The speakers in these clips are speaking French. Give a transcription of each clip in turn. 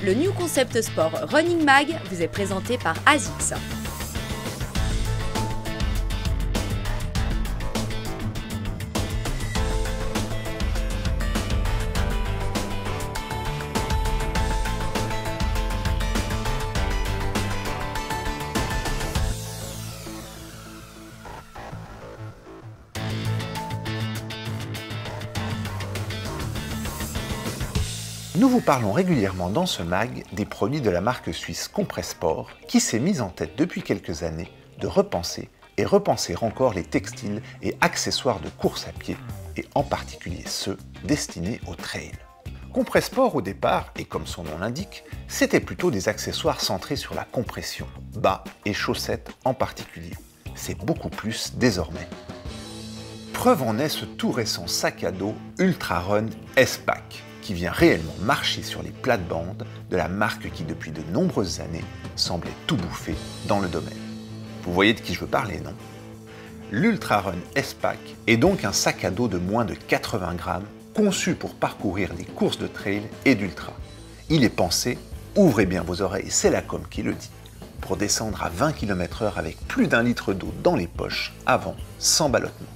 Le New Concept Sport Running Mag vous est présenté par ASICS. Nous vous parlons régulièrement dans ce mag des produits de la marque suisse Compressport qui s'est mise en tête depuis quelques années de repenser et repenser encore les textiles et accessoires de course à pied et en particulier ceux destinés au trail. Compressport au départ, et comme son nom l'indique, c'était plutôt des accessoires centrés sur la compression, bas et chaussettes en particulier. C'est beaucoup plus désormais. Preuve en est ce tout récent sac à dos Ultra Run S-Pack, qui vient réellement marcher sur les plates-bandes de la marque qui depuis de nombreuses années semblait tout bouffer dans le domaine. Vous voyez de qui je veux parler, non? L'Ultra Run S-Pack est donc un sac à dos de moins de 80 grammes conçu pour parcourir des courses de trail et d'ultra. Il est pensé, ouvrez bien vos oreilles, c'est la com qui le dit, pour descendre à 20 km/h avec plus d'1 litre d'eau dans les poches avant, sans ballottement.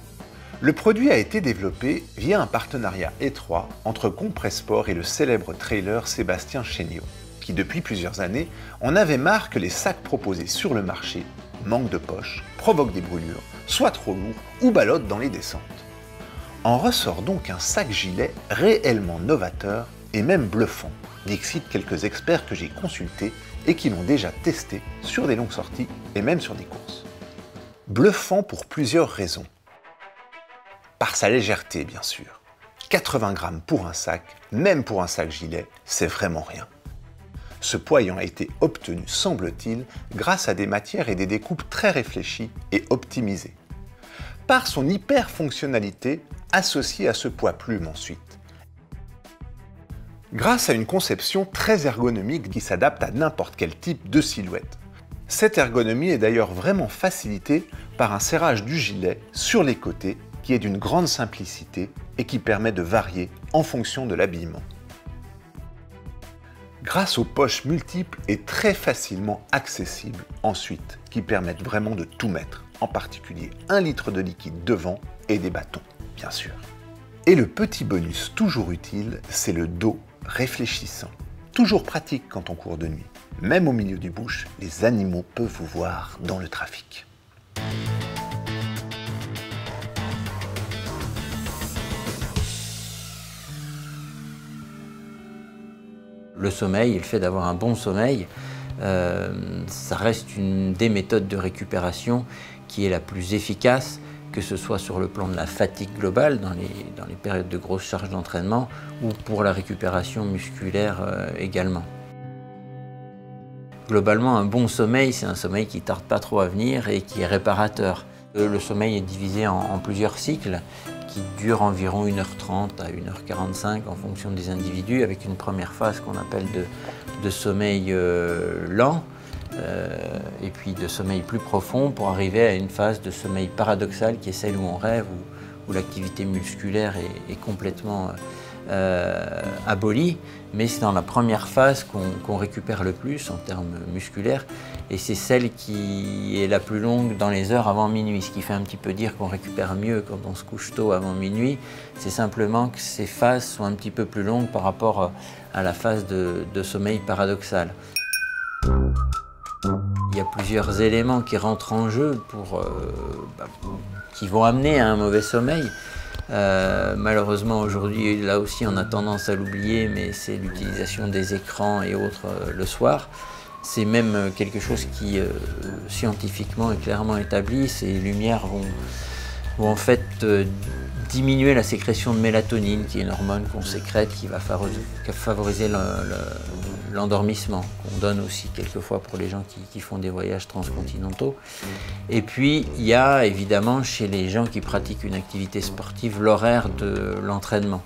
Le produit a été développé via un partenariat étroit entre Compressport et le célèbre trailer Sébastien Chéniaud, qui depuis plusieurs années en avait marre que les sacs proposés sur le marché manquent de poches, provoquent des brûlures, soient trop lourds ou ballottent dans les descentes. En ressort donc un sac-gilet réellement novateur et même bluffant, d'excite quelques experts que j'ai consultés et qui l'ont déjà testé sur des longues sorties et même sur des courses. Bluffant pour plusieurs raisons. Par sa légèreté, bien sûr. 80 grammes pour un sac, même pour un sac-gilet, c'est vraiment rien. Ce poids ayant été obtenu, semble-t-il, grâce à des matières et des découpes très réfléchies et optimisées. Par son hyper-fonctionnalité associée à ce poids plume ensuite. Grâce à une conception très ergonomique qui s'adapte à n'importe quel type de silhouette. Cette ergonomie est d'ailleurs vraiment facilitée par un serrage du gilet sur les côtés qui est d'une grande simplicité et qui permet de varier en fonction de l'habillement. Grâce aux poches multiples et très facilement accessibles ensuite, qui permettent vraiment de tout mettre, en particulier 1 litre de liquide devant et des bâtons, bien sûr. Et le petit bonus toujours utile, c'est le dos réfléchissant. Toujours pratique quand on court de nuit. Même au milieu du bush, les animaux peuvent vous voir dans le trafic. Le sommeil, le fait d'avoir un bon sommeil, ça reste une des méthodes de récupération qui est la plus efficace, que ce soit sur le plan de la fatigue globale dans les périodes de grosse charge d'entraînement ou pour la récupération musculaire également. Globalement, un bon sommeil, c'est un sommeil qui ne tarde pas trop à venir et qui est réparateur. Le sommeil est divisé en plusieurs cycles qui durent environ 1h30 à 1h45 en fonction des individus, avec une première phase qu'on appelle de sommeil lent et puis de sommeil plus profond pour arriver à une phase de sommeil paradoxal qui est celle où on rêve, où l'activité musculaire est complètement abolie, mais c'est dans la première phase qu'on récupère le plus en termes musculaires et c'est celle qui est la plus longue dans les heures avant minuit, ce qui fait un petit peu dire qu'on récupère mieux quand on se couche tôt avant minuit. C'est simplement que ces phases sont un petit peu plus longues par rapport à la phase de sommeil paradoxal. Il y a plusieurs éléments qui rentrent en jeu qui vont amener à un mauvais sommeil. Malheureusement aujourd'hui, là aussi on a tendance à l'oublier, mais c'est l'utilisation des écrans et autres le soir. C'est même quelque chose qui scientifiquement est clairement établi. Ces lumières vont en fait diminuer la sécrétion de mélatonine, qui est une hormone qu'on sécrète, qui va favoriser l'endormissement, qu'on donne aussi quelquefois pour les gens qui font des voyages transcontinentaux. Et puis, il y a évidemment chez les gens qui pratiquent une activité sportive l'horaire de l'entraînement.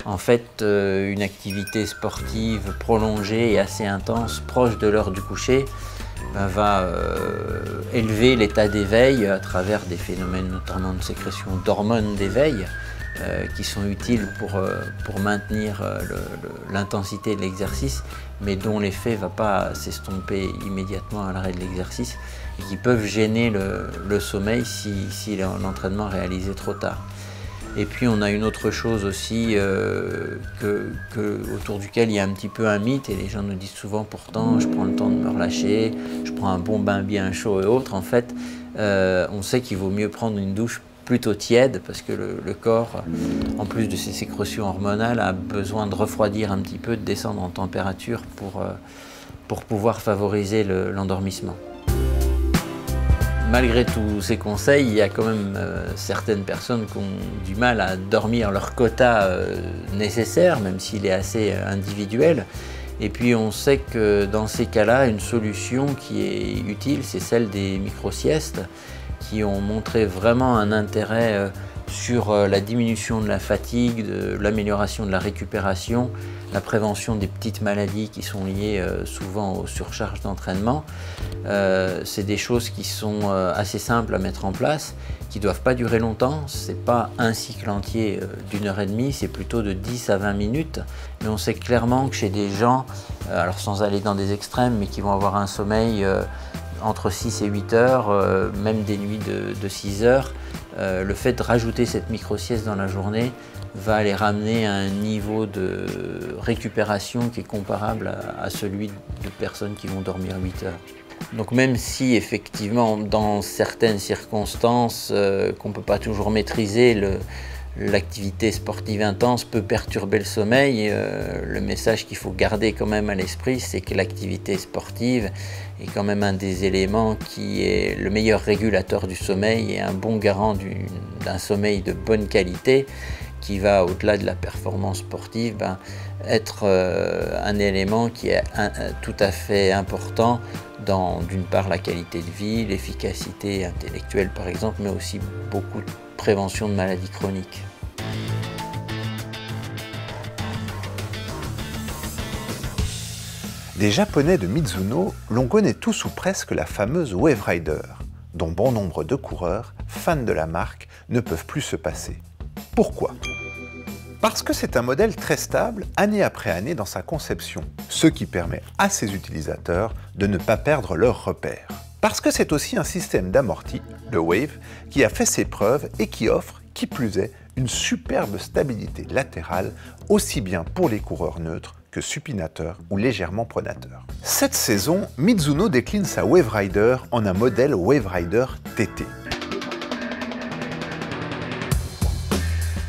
En fait, une activité sportive prolongée et assez intense, proche de l'heure du coucher, va élever l'état d'éveil à travers des phénomènes notamment de sécrétion d'hormones d'éveil qui sont utiles pour maintenir l'intensité de l'exercice, mais dont l'effet ne va pas s'estomper immédiatement à l'arrêt de l'exercice et qui peuvent gêner le sommeil si l'entraînement est réalisé trop tard. Et puis on a une autre chose aussi autour duquel il y a un petit peu un mythe, et les gens nous disent souvent pourtant je prends le temps de me relâcher, je prends un bon bain bien chaud et autres. En fait, on sait qu'il vaut mieux prendre une douche plutôt tiède parce que le corps, en plus de ses sécrétions hormonales, a besoin de refroidir un petit peu, de descendre en température pour pouvoir favoriser l'endormissement. Malgré tous ces conseils, il y a quand même certaines personnes qui ont du mal à dormir leur quota nécessaire, même s'il est assez individuel. Et puis on sait que dans ces cas-là, une solution qui est utile, c'est celle des micro-siestes, qui ont montré vraiment un intérêt sur la diminution de la fatigue, de l'amélioration de la récupération, la prévention des petites maladies qui sont liées souvent aux surcharges d'entraînement. C'est des choses qui sont assez simples à mettre en place, qui ne doivent pas durer longtemps. Ce n'est pas un cycle entier d'1h30, c'est plutôt de 10 à 20 minutes. Mais on sait clairement que chez des gens, alors sans aller dans des extrêmes, mais qui vont avoir un sommeil entre 6 et 8 heures, même des nuits de 6 heures, le fait de rajouter cette micro-sieste dans la journée va les ramener à un niveau de récupération qui est comparable à celui de personnes qui vont dormir 8 heures. Donc même si effectivement dans certaines circonstances qu'on ne peut pas toujours maîtriser, l'activité sportive intense peut perturber le sommeil, le message qu'il faut garder quand même à l'esprit, c'est que l'activité sportive est quand même un des éléments qui est le meilleur régulateur du sommeil et un bon garant d'un sommeil de bonne qualité, qui va au-delà de la performance sportive, être un élément qui est tout à fait important dans, d'une part, la qualité de vie, l'efficacité intellectuelle par exemple, mais aussi beaucoup de prévention de maladies chroniques. Des Japonais de Mizuno, l'on connaît tous ou presque la fameuse Wave Rider, dont bon nombre de coureurs, fans de la marque, ne peuvent plus se passer. Pourquoi ? Parce que c'est un modèle très stable année après année dans sa conception, ce qui permet à ses utilisateurs de ne pas perdre leurs repères. Parce que c'est aussi un système d'amorti, le Wave, qui a fait ses preuves et qui offre, qui plus est, une superbe stabilité latérale, aussi bien pour les coureurs neutres que supinateurs ou légèrement pronateurs. Cette saison, Mizuno décline sa Wave Rider en un modèle Wave Rider TT.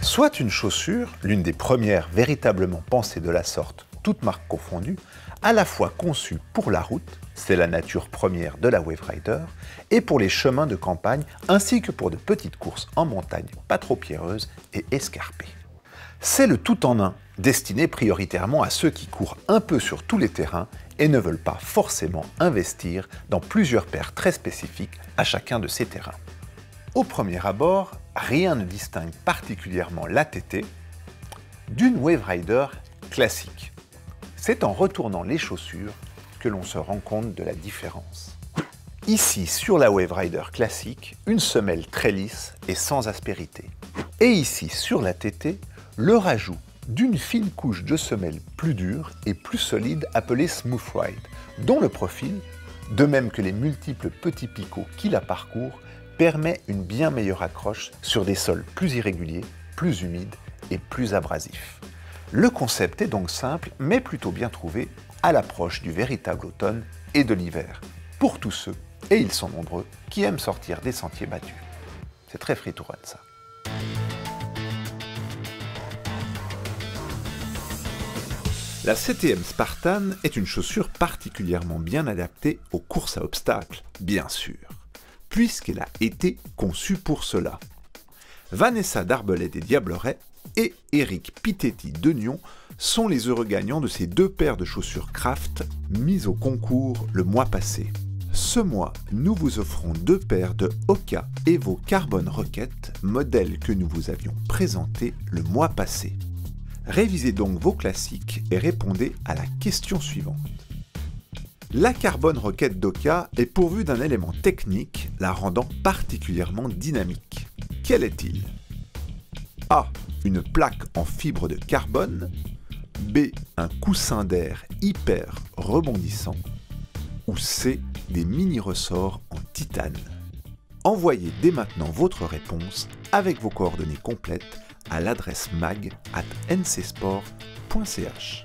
Soit une chaussure, l'une des premières véritablement pensées de la sorte, toutes marques confondues, à la fois conçue pour la route, c'est la nature première de la Wave Rider, et pour les chemins de campagne, ainsi que pour de petites courses en montagne pas trop pierreuses et escarpées. C'est le tout en un, destiné prioritairement à ceux qui courent un peu sur tous les terrains et ne veulent pas forcément investir dans plusieurs paires très spécifiques à chacun de ces terrains. Au premier abord, rien ne distingue particulièrement la TT d'une Wave Rider classique. C'est en retournant les chaussures que l'on se rend compte de la différence. Ici, sur la Wave Rider classique, une semelle très lisse et sans aspérité. Et ici, sur la TT, le rajout d'une fine couche de semelle plus dure et plus solide appelée Smooth Ride, dont le profil, de même que les multiples petits picots qui la parcourent, permet une bien meilleure accroche sur des sols plus irréguliers, plus humides et plus abrasifs. Le concept est donc simple, mais plutôt bien trouvé à l'approche du véritable automne et de l'hiver, pour tous ceux, et ils sont nombreux, qui aiment sortir des sentiers battus. C'est très free to run, ça. La CTM Spartan est une chaussure particulièrement bien adaptée aux courses à obstacles, bien sûr, puisqu'elle a été conçue pour cela. Vanessa Darbelay des Diablerets et Eric Pitetti de Nyon sont les heureux gagnants de ces deux paires de chaussures Craft mises au concours le mois passé. Ce mois, nous vous offrons deux paires de Hoka Evo Carbon Rocket, modèle que nous vous avions présenté le mois passé. Révisez donc vos classiques et répondez à la question suivante. La Carbon Rocket d'Hoka est pourvue d'un élément technique la rendant particulièrement dynamique. Quel est-il ? A. une plaque en fibre de carbone, B, un coussin d'air hyper rebondissant, ou C, des mini-ressorts en titane. Envoyez dès maintenant votre réponse avec vos coordonnées complètes à l'adresse mag@ncsport.ch.